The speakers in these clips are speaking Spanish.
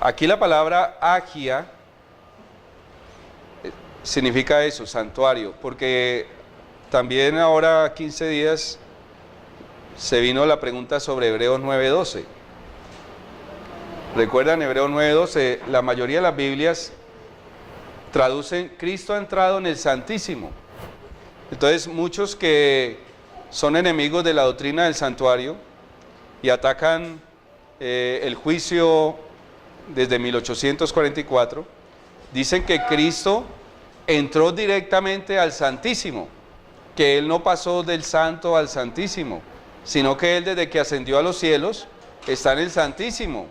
Aquí la palabra agia significa eso, santuario, porque también ahora 15 días se vino la pregunta sobre Hebreos 9:12. ¿Recuerdan Hebreos 9:12? La mayoría de las Biblias traducen Cristo ha entrado en el Santísimo. Entonces muchos que son enemigos de la doctrina del santuario y atacan el juicio desde 1844, dicen que Cristo entró directamente al Santísimo, que Él no pasó del Santo al Santísimo, sino que Él desde que ascendió a los cielos está en el Santísimo,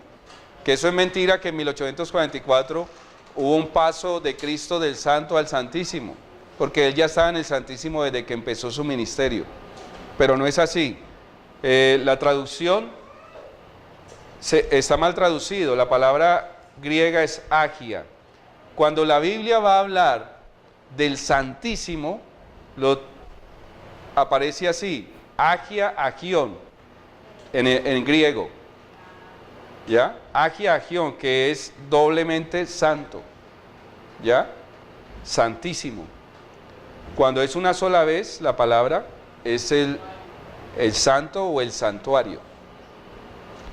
que eso es mentira, que en 1844 hubo un paso de Cristo del Santo al Santísimo, porque Él ya estaba en el Santísimo desde que empezó su ministerio, pero no es así. La traducción está mal traducido, la palabra griega es agia. Cuando la Biblia va a hablar del Santísimo, aparece así, agia, agión, en griego, ¿ya? Agia, agión, que es doblemente santo, ¿ya? Santísimo. Cuando es una sola vez, la palabra es el santo o el santuario.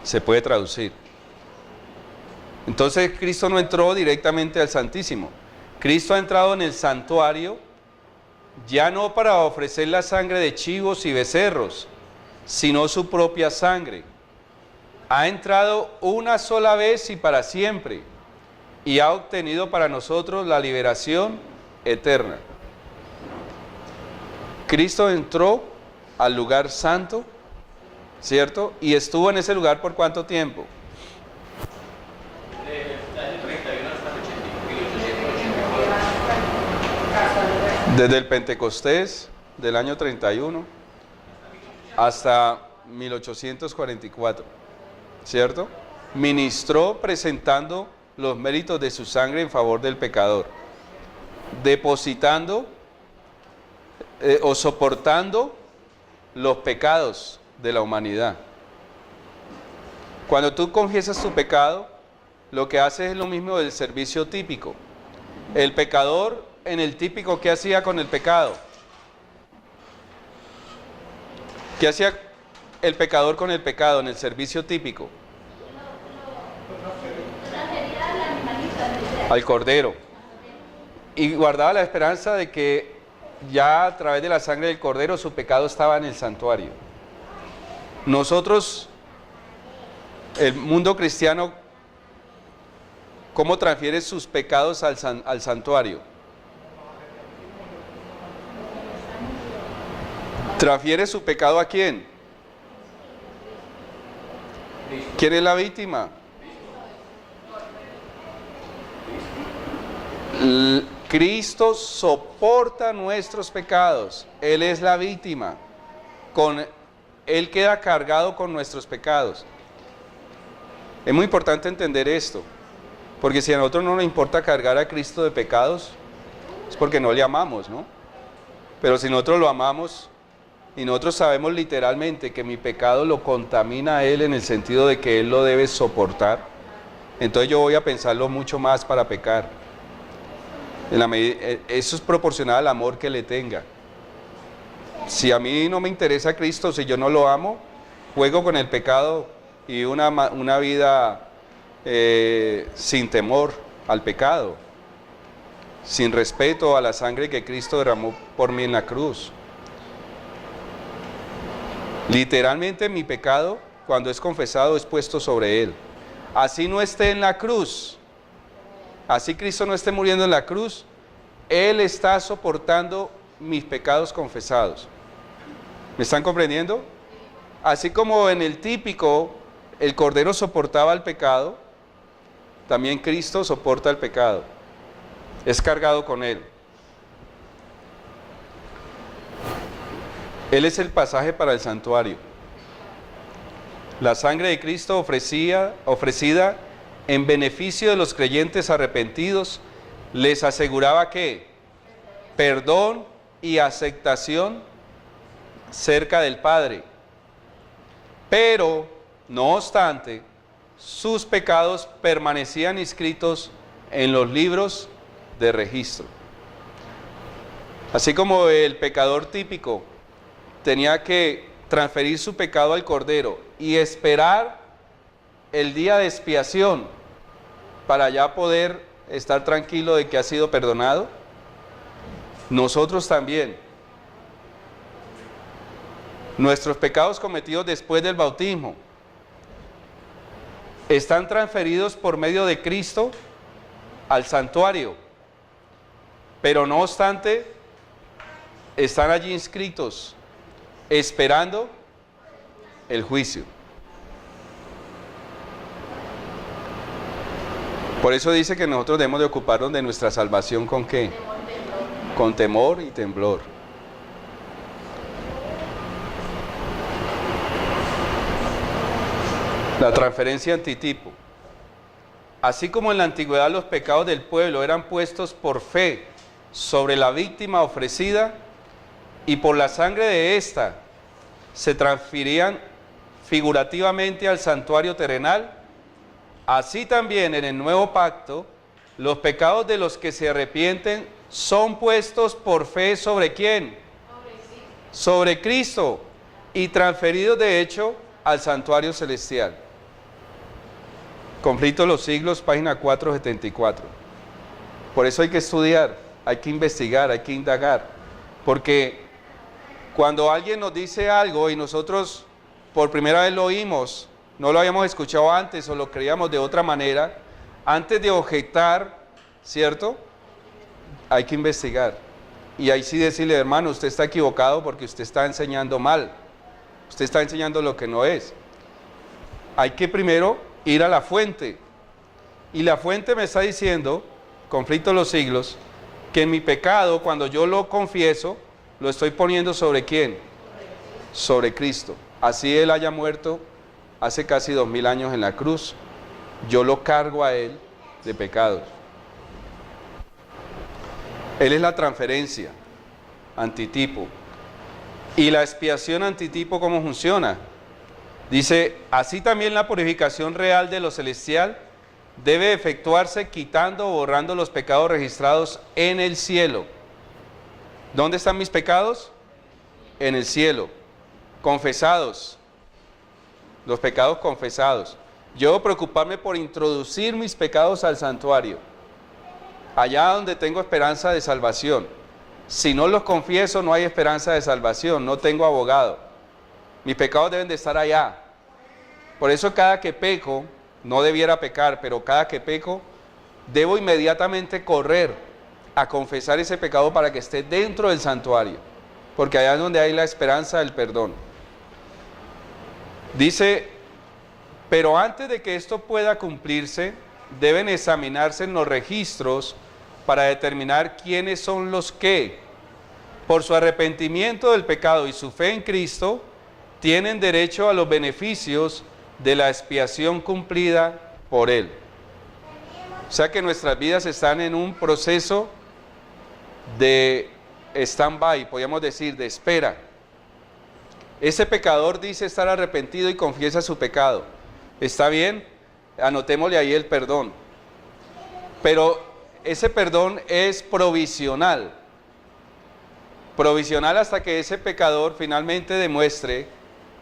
Se puede traducir. Entonces Cristo no entró directamente al Santísimo. Cristo ha entrado en el santuario ya no para ofrecer la sangre de chivos y becerros, sino su propia sangre. Ha entrado una sola vez y para siempre, y ha obtenido para nosotros la liberación eterna. Cristo entró al lugar santo, ¿cierto? Y estuvo en ese lugar ¿por cuánto tiempo? Desde el Pentecostés del año 31 hasta 1844, ¿cierto? Ministró presentando los méritos de su sangre en favor del pecador, depositando o soportando los pecados de la humanidad. Cuando tú confiesas tu pecado, lo que haces es lo mismo del servicio típico. El pecador en el típico, ¿qué hacía con el pecado? ¿Qué hacía el pecador con el pecado en el servicio típico? Al cordero. Y guardaba la esperanza de que ya a través de la sangre del cordero su pecado estaba en el santuario. Nosotros, el mundo cristiano, ¿cómo transfiere sus pecados al santuario? ¿Transfiere su pecado a quién? ¿Quién es la víctima? Cristo soporta nuestros pecados. Él es la víctima. Él queda cargado con nuestros pecados. Es muy importante entender esto, porque si a nosotros no nos importa cargar a Cristo de pecados, es porque no le amamos, ¿no? Pero si nosotros lo amamos y nosotros sabemos literalmente que mi pecado lo contamina a Él en el sentido de que Él lo debe soportar, entonces yo voy a pensarlo mucho más para pecar. Eso es proporcional al amor que le tenga. Si a mí no me interesa Cristo, si yo no lo amo, juego con el pecado y una vida sin temor al pecado, sin respeto a la sangre que Cristo derramó por mí en la cruz. Literalmente mi pecado, cuando es confesado, es puesto sobre Él. Así no esté en la cruz, así Cristo no esté muriendo en la cruz, Él está soportando mis pecados confesados. ¿Me están comprendiendo? Así como en el típico el cordero soportaba el pecado, también Cristo soporta el pecado. Es cargado con Él. Él es el pasaje para el santuario. La sangre de Cristo ofrecida en beneficio de los creyentes arrepentidos, les aseguraba que perdón y aceptación cerca del Padre. Pero, no obstante, sus pecados permanecían inscritos en los libros de registro. Así como el pecador típico tenía que transferir su pecado al Cordero y esperar el día de expiación para ya poder estar tranquilo de que ha sido perdonado, nosotros también. Nuestros pecados cometidos después del bautismo están transferidos por medio de Cristo al santuario, pero no obstante, están allí inscritos, esperando el juicio. Por eso dice que nosotros debemos de ocuparnos de nuestra salvación ¿con qué? Con temor y temblor. La transferencia antitipo. Así como en la antigüedad los pecados del pueblo eran puestos por fe sobre la víctima ofrecida y por la sangre de ésta se transferían figurativamente al santuario terrenal, así también en el nuevo pacto los pecados de los que se arrepienten son puestos por fe ¿sobre quién? Sobre Cristo y transferidos de hecho al santuario celestial. Conflicto de los siglos, página 474. Por eso hay que estudiar, hay que investigar, hay que indagar, porque cuando alguien nos dice algo y nosotros por primera vez lo oímos, no lo habíamos escuchado antes o lo creíamos de otra manera, antes de objetar, ¿cierto? Hay que investigar. Y ahí sí decirle, hermano, usted está equivocado porque usted está enseñando mal. Usted está enseñando lo que no es. Hay que primero ir a la fuente. Y la fuente me está diciendo, conflicto de los siglos, que mi pecado, cuando yo lo confieso, lo estoy poniendo ¿sobre quién? Sobre Cristo. Así Él haya muerto hace casi 2000 años en la cruz, yo lo cargo a Él de pecados. Él es la transferencia, antitipo. Y la expiación antitipo, ¿cómo funciona? Dice, así también la purificación real de lo celestial debe efectuarse quitando o borrando los pecados registrados en el cielo. ¿Dónde están mis pecados? En el cielo, confesados. Los pecados confesados. Yo debo preocuparme por introducir mis pecados al santuario, allá donde tengo esperanza de salvación. Si no los confieso, no hay esperanza de salvación, no tengo abogado. Mis pecados deben de estar allá. Por eso cada que peco, no debiera pecar, pero cada que peco, debo inmediatamente correr a confesar ese pecado para que esté dentro del santuario, porque allá es donde hay la esperanza del perdón. Dice, pero antes de que esto pueda cumplirse, deben examinarse en los registros para determinar quiénes son los que, por su arrepentimiento del pecado y su fe en Cristo, tienen derecho a los beneficios de la expiación cumplida por Él. O sea que nuestras vidas están en un proceso de stand-by, podríamos decir, de espera. Ese pecador dice estar arrepentido y confiesa su pecado. ¿Está bien? Anotémosle ahí el perdón. Pero ese perdón es provisional. Provisional hasta que ese pecador finalmente demuestre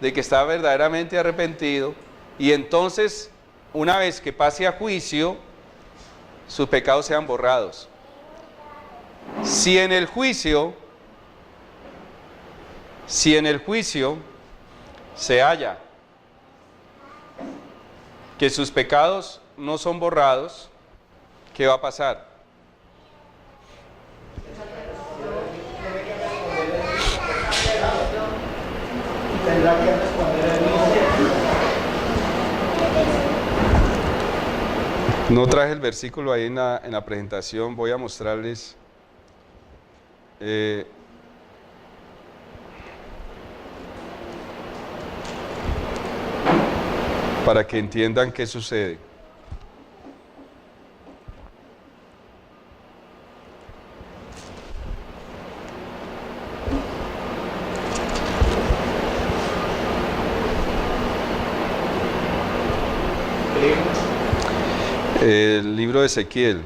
de que está verdaderamente arrepentido, y entonces, una vez que pase a juicio, sus pecados sean borrados. Si en el juicio se halla que sus pecados no son borrados, ¿qué va a pasar? Tendrá que responder el mismo. No traje el versículo ahí en la presentación, voy a mostrarles para que entiendan qué sucede. El libro de Ezequiel.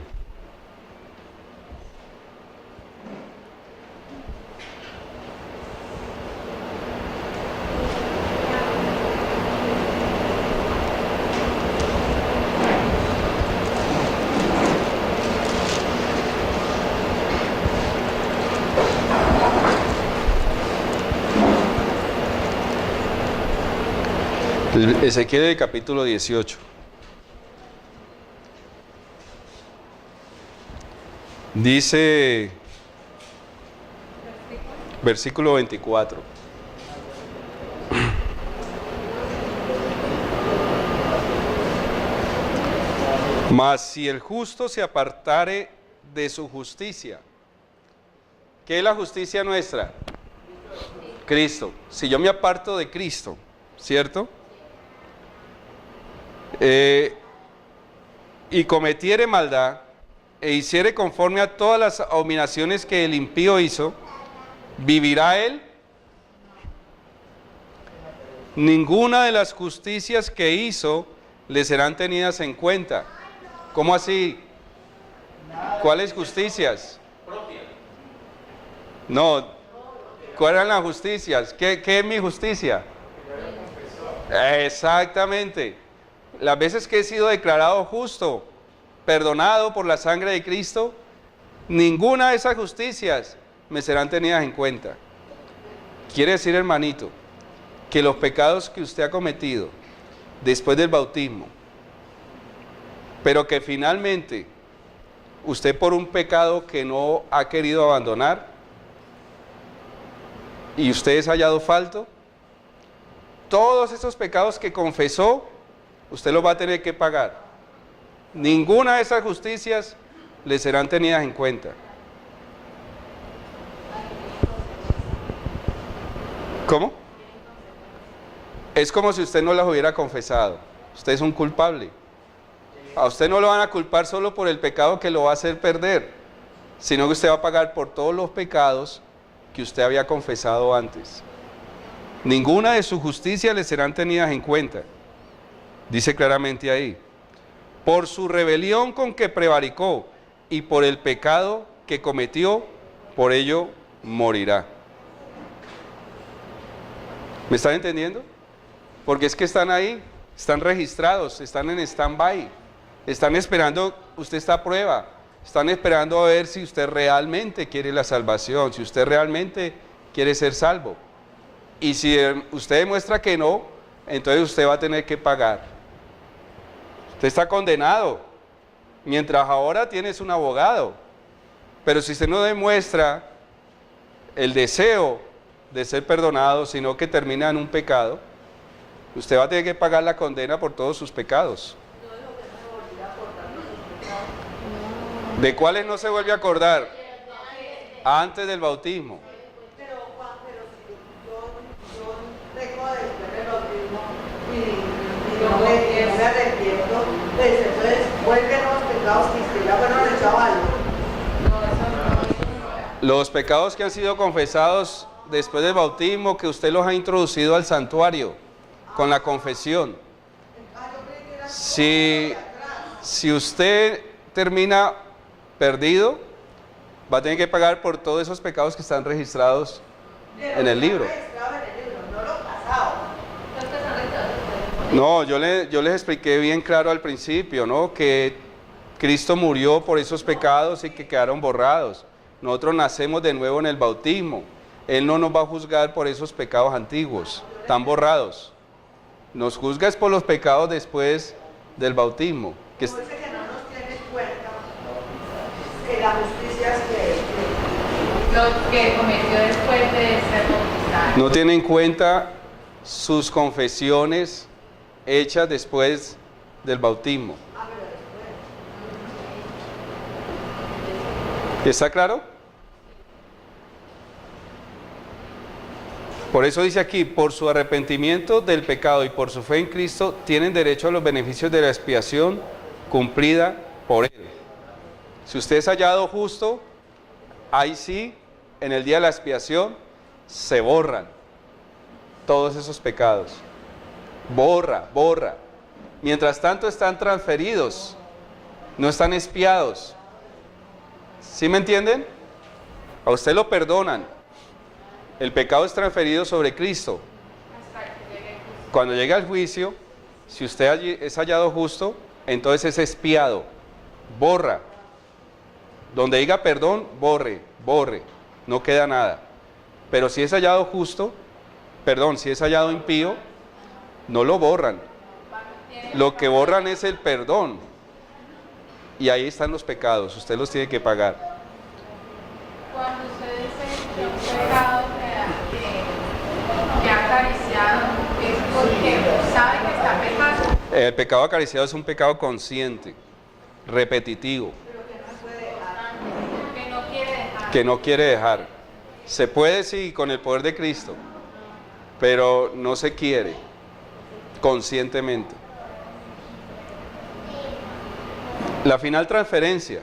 Ezequiel, el capítulo 18. Dice, versículo 24. Mas si el justo se apartare de su justicia, ¿qué es la justicia nuestra? Cristo. Si yo me aparto de Cristo, ¿cierto? Y cometiere maldad, e hiciere conforme a todas las abominaciones que el impío hizo, ¿vivirá él? Ninguna de las justicias que hizo le serán tenidas en cuenta. ¿Cómo así? ¿Cuáles justicias? No, ¿cuáles eran las justicias? ¿Qué es mi justicia? Exactamente. Las veces que he sido declarado justo, perdonado por la sangre de Cristo, ninguna de esas justicias me serán tenidas en cuenta. Quiere decir, hermanito, que los pecados que usted ha cometido después del bautismo, pero que finalmente usted por un pecado que no ha querido abandonar y usted es hallado falto, todos esos pecados que confesó, usted los va a tener que pagar. Ninguna de esas justicias le serán tenidas en cuenta. ¿Cómo? Es como si usted no las hubiera confesado. Usted es un culpable. A usted no lo van a culpar solo por el pecado que lo va a hacer perder, sino que usted va a pagar por todos los pecados que usted había confesado antes. Ninguna de sus justicias le serán tenidas en cuenta. Dice claramente ahí, por su rebelión con que prevaricó y por el pecado que cometió, por ello morirá. ¿Me están entendiendo? Porque es que están ahí, están registrados, están en stand-by, están esperando, usted está a prueba, están esperando a ver si usted realmente quiere la salvación, si usted realmente quiere ser salvo. Y si usted demuestra que no, entonces usted va a tener que pagar. Usted está condenado, mientras ahora tienes un abogado, pero si usted no demuestra el deseo de ser perdonado, sino que termina en un pecado, usted va a tener que pagar la condena por todos sus pecados. ¿De cuáles no se vuelve a acordar? Antes del bautismo. Pero Juan, si yo tengo después del bautismo y no me arrepiento, pues entonces vuelven los pecados que ya fueron echados al mundo. Los pecados que han sido confesados después del bautismo, que usted los ha introducido al santuario con la confesión. Si usted termina perdido, va a tener que pagar por todos esos pecados que están registrados en el libro. No, yo les expliqué bien claro al principio, ¿no? Que Cristo murió por esos pecados y que quedaron borrados. Nosotros nacemos de nuevo en el bautismo. Él no nos va a juzgar por esos pecados antiguos, están borrados. Nos juzga es por los pecados después del bautismo. Que no nos tiene en cuenta que la justicia es lo que cometió después de ser bautizado. no tiene en cuenta sus confesiones hechas después del bautismo. ¿Está claro? Por eso dice aquí, por su arrepentimiento del pecado y por su fe en Cristo, tienen derecho a los beneficios de la expiación cumplida por Él. Si usted es hallado justo, ahí sí, en el día de la expiación, se borran todos esos pecados. Borra. Mientras tanto están transferidos no están expiados. ¿Sí me entienden? A usted lo perdonan. El pecado es transferido sobre Cristo. Cuando llega el juicio, si usted es hallado justo, entonces es expiado. Borra. Donde diga perdón, borre, no queda nada. Pero si es hallado justo, si es hallado impío, no lo borran. Lo que borran es el perdón. Y ahí están los pecados, usted los tiene que pagar. Cuando usted dice que un pecado que ha acariciado, es porque sabe que está pecando. El pecado acariciado es un pecado consciente, repetitivo, que no quiere dejar. Se puede, sí, con el poder de Cristo, pero no se quiere conscientemente. La final transferencia.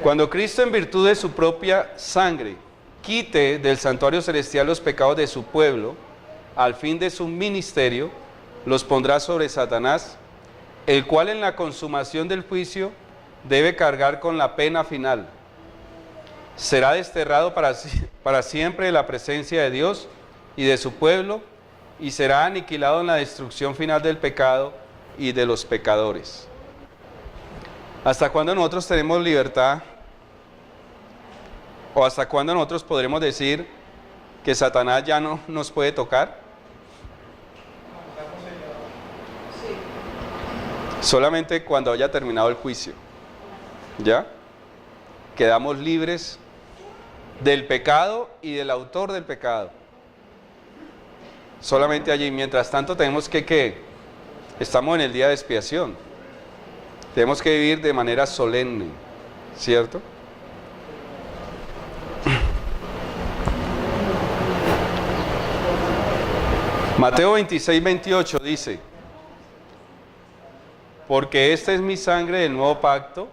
Cuando Cristo, en virtud de su propia sangre, quite del santuario celestial los pecados de su pueblo, al fin de su ministerio, los pondrá sobre Satanás, el cual en la consumación del juicio debe cargar con la pena final. Será desterrado para siempre de la presencia de Dios y de su pueblo, y será aniquilado en la destrucción final del pecado y de los pecadores. ¿Hasta cuándo nosotros tenemos libertad? ¿O hasta cuándo nosotros podremos decir que Satanás ya no nos puede tocar? Solamente cuando haya terminado el juicio. ¿Ya? Quedamos libres del pecado y del autor del pecado. Solamente allí. Mientras tanto tenemos que estamos en el día de expiación. Tenemos que vivir de manera solemne, ¿cierto? Mateo 26:28 dice: porque esta es mi sangre del nuevo pacto,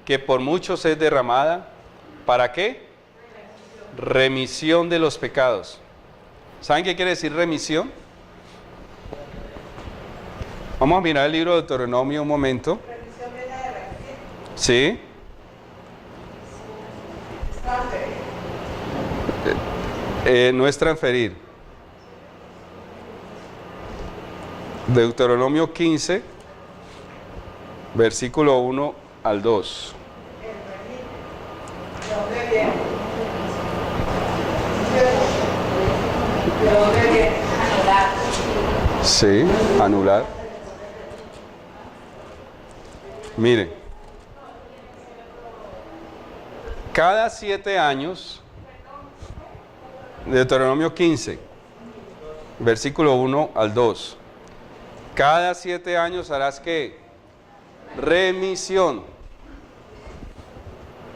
que por muchos es derramada. ¿Para qué? Remisión de los pecados. ¿Saben qué quiere decir remisión? Vamos a mirar el libro de Deuteronomio un momento. ¿Sí? No es transferir. Deuteronomio 15, versículo 1 al 2. ¿De dónde viene? ¿De dónde viene? Anular. Sí, anular. Mire, cada 7 años, Deuteronomio 15, versículo 1 al 2. Cada 7 años harás ¿qué? Remisión.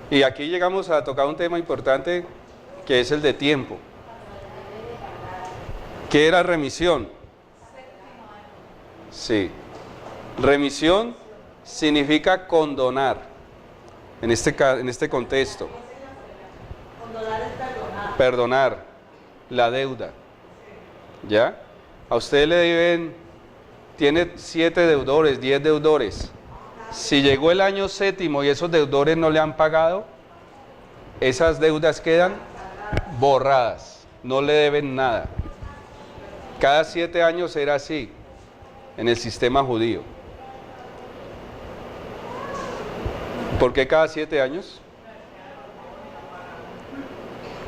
Y aquí llegamos a tocar un tema importante que es el de tiempo. ¿Qué era remisión? Sí. Remisión significa condonar en este contexto. Perdonar la deuda. ¿Ya? A usted le deben, tiene 7 deudores, 10 deudores. Si llegó el año 7º y esos deudores no le han pagado, esas deudas quedan borradas, no le deben nada. Cada 7 años era así en el sistema judío. ¿Por qué cada 7 años?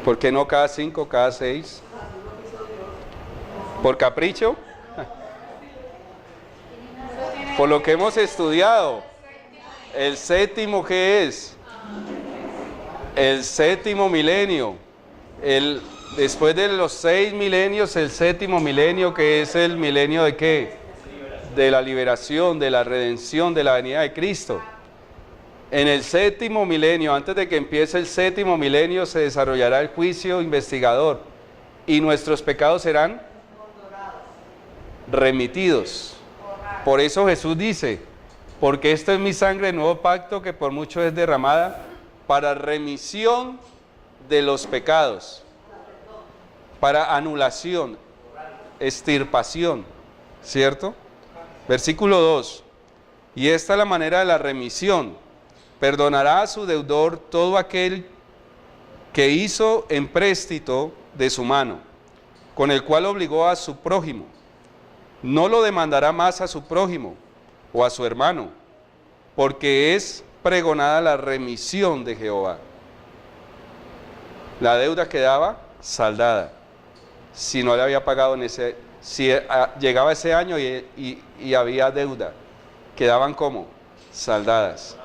¿Por qué no cada 5, cada 6? ¿Por capricho? Por lo que hemos estudiado. El 7º, ¿qué es? El 7º milenio. Después de los 6 milenios, el 7º milenio, que es el milenio de ¿qué? De la liberación, de la redención, de la venida de Cristo. En el 7º milenio, antes de que empiece el 7º milenio, se desarrollará el juicio investigador y nuestros pecados serán remitidos. Por eso Jesús dice: porque esta es mi sangre del nuevo pacto, que por mucho es derramada para remisión de los pecados, para anulación, extirpación, ¿cierto? Versículo 2: Y esta es la manera de la remisión. Perdonará a su deudor todo aquel que hizo empréstito de su mano, con el cual obligó a su prójimo. No lo demandará más a su prójimo o a su hermano, porque es pregonada la remisión de Jehová. La deuda quedaba saldada. Si no le había pagado si llegaba ese año y había deuda, quedaban como saldadas.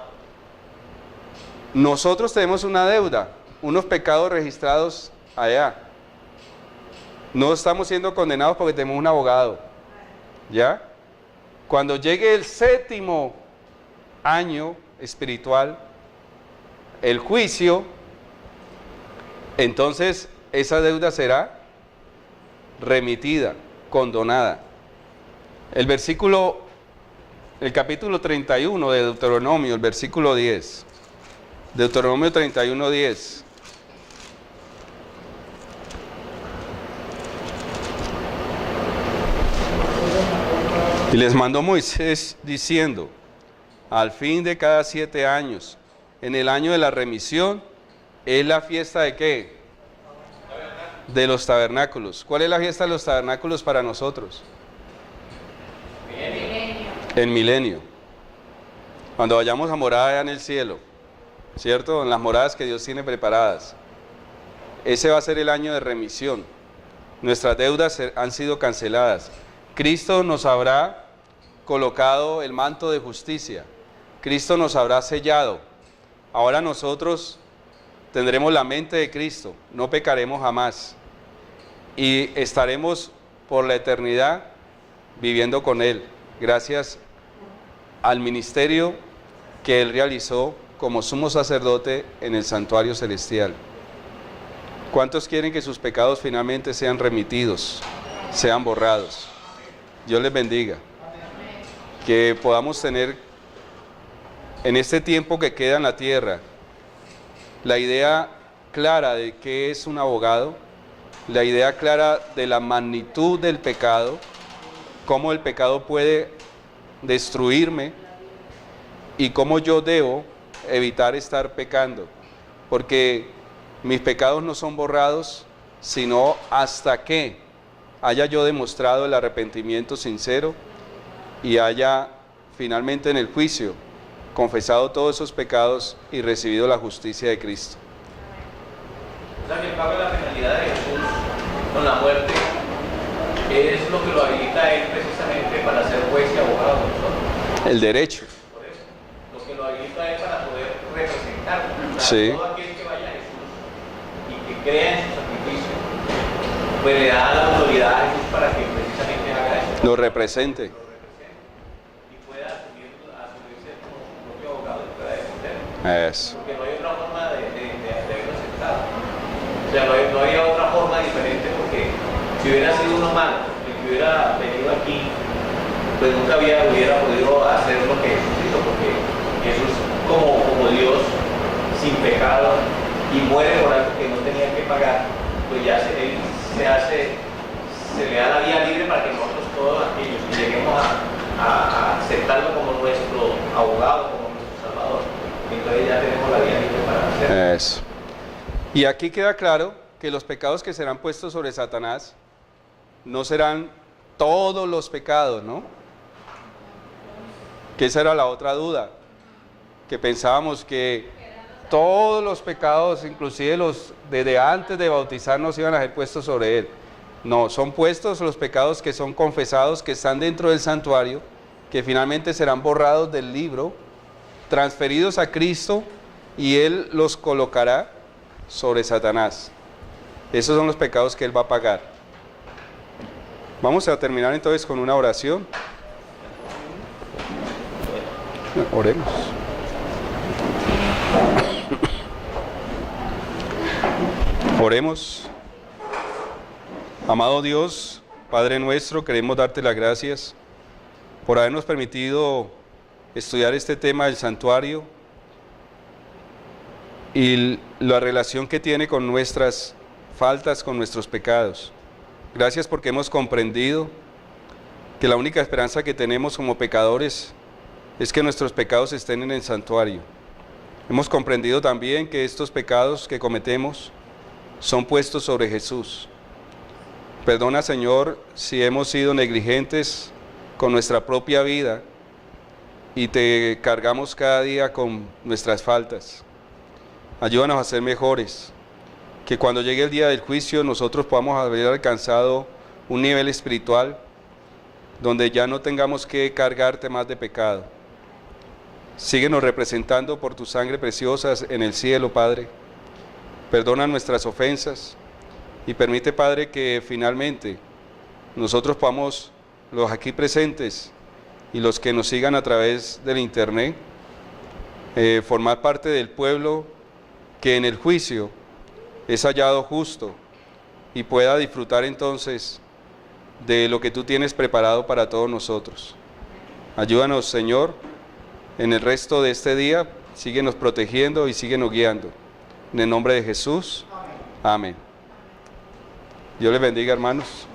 Nosotros tenemos una deuda, unos pecados registrados allá. No estamos siendo condenados porque tenemos un abogado, ¿ya? Cuando llegue el 7º año espiritual, el juicio, entonces esa deuda será remitida, condonada. El capítulo 31 de Deuteronomio, el versículo 10. Deuteronomio 31, 10. Y les mandó Moisés diciendo: al fin de cada 7 años, en el año de la remisión, es la fiesta de ¿qué? De los tabernáculos. ¿Cuál es la fiesta de los tabernáculos para nosotros? El milenio. Cuando vayamos a morar allá en el cielo, ¿cierto? En las moradas que Dios tiene preparadas. Ese va a ser el año de remisión. Nuestras deudas han sido canceladas. Cristo nos habrá colocado el manto de justicia. Cristo nos habrá sellado. Ahora nosotros tendremos la mente de Cristo, no pecaremos jamás. Y estaremos por la eternidad viviendo con Él, gracias al ministerio que Él realizó como sumo sacerdote en el santuario celestial. ¿Cuántos quieren que sus pecados finalmente sean remitidos, sean borrados? Dios les bendiga. Que podamos tener en este tiempo que queda en la tierra la idea clara de qué es un abogado, la idea clara de la magnitud del pecado, cómo el pecado puede destruirme y cómo yo debo evitar estar pecando, porque mis pecados no son borrados, sino hasta que haya yo demostrado el arrepentimiento sincero y haya finalmente en el juicio confesado todos esos pecados y recibido la justicia de Cristo. O sea que el pago de la penalidad de Jesús con la muerte es lo que lo habilita a Él precisamente para ser juez y abogado de nosotros. El derecho. Por eso, lo que lo habilita a Él para poder representarlo. Sí. Todo aquel que vaya a Jesús y que crea en su sacrificio, pues le da la autoridad a Jesús para que precisamente haga eso. Lo represente. Y pueda asumirse como su propio abogado y pueda defenderlo. Eso. Porque no hay otra forma de haberlo aceptado. O sea, no había otra forma diferente, porque si hubiera sido uno malo, el que hubiera venido aquí, pues nunca hubiera podido hacer lo que Jesús hizo, porque Jesús como Dios, sin pecado, y muere por algo que no tenía que pagar, pues ya Él se le da la vía libre para que nosotros todos aquellos que lleguemos a aceptarlo como nuestro abogado, como nuestro salvador, entonces ya tenemos la vía libre para hacerlo. Eso. Y aquí queda claro que los pecados que serán puestos sobre Satanás no serán todos los pecados, ¿no? Que esa era la otra duda, que pensábamos que todos los pecados, inclusive los desde antes de bautizarnos, iban a ser puestos sobre él. No, son puestos los pecados que son confesados, que están dentro del santuario, que finalmente serán borrados del libro, transferidos a Cristo, y Él los colocará sobre Satanás. Esos son los pecados que Él va a pagar. Vamos a terminar entonces con una oración. Oremos. Oremos. Amado Dios, Padre nuestro, queremos darte las gracias por habernos permitido estudiar este tema del santuario y la relación que tiene con nuestras faltas, con nuestros pecados. Gracias porque hemos comprendido que la única esperanza que tenemos como pecadores es que nuestros pecados estén en el santuario. Hemos comprendido también que estos pecados que cometemos son puestos sobre Jesús. Perdona, Señor, si hemos sido negligentes con nuestra propia vida y te cargamos cada día con nuestras faltas. Ayúdanos a ser mejores, que cuando llegue el día del juicio nosotros podamos haber alcanzado un nivel espiritual donde ya no tengamos que cargarte más de pecado. Síguenos representando por tu sangre preciosa en el cielo, Padre. Perdona nuestras ofensas y permite, Padre, que finalmente nosotros podamos, los aquí presentes y los que nos sigan a través del internet, formar parte del pueblo que en el juicio es hallado justo y pueda disfrutar entonces de lo que tú tienes preparado para todos nosotros. Ayúdanos, Señor, en el resto de este día, síguenos protegiendo y síguenos guiando. En el nombre de Jesús, amén. Dios les bendiga, hermanos.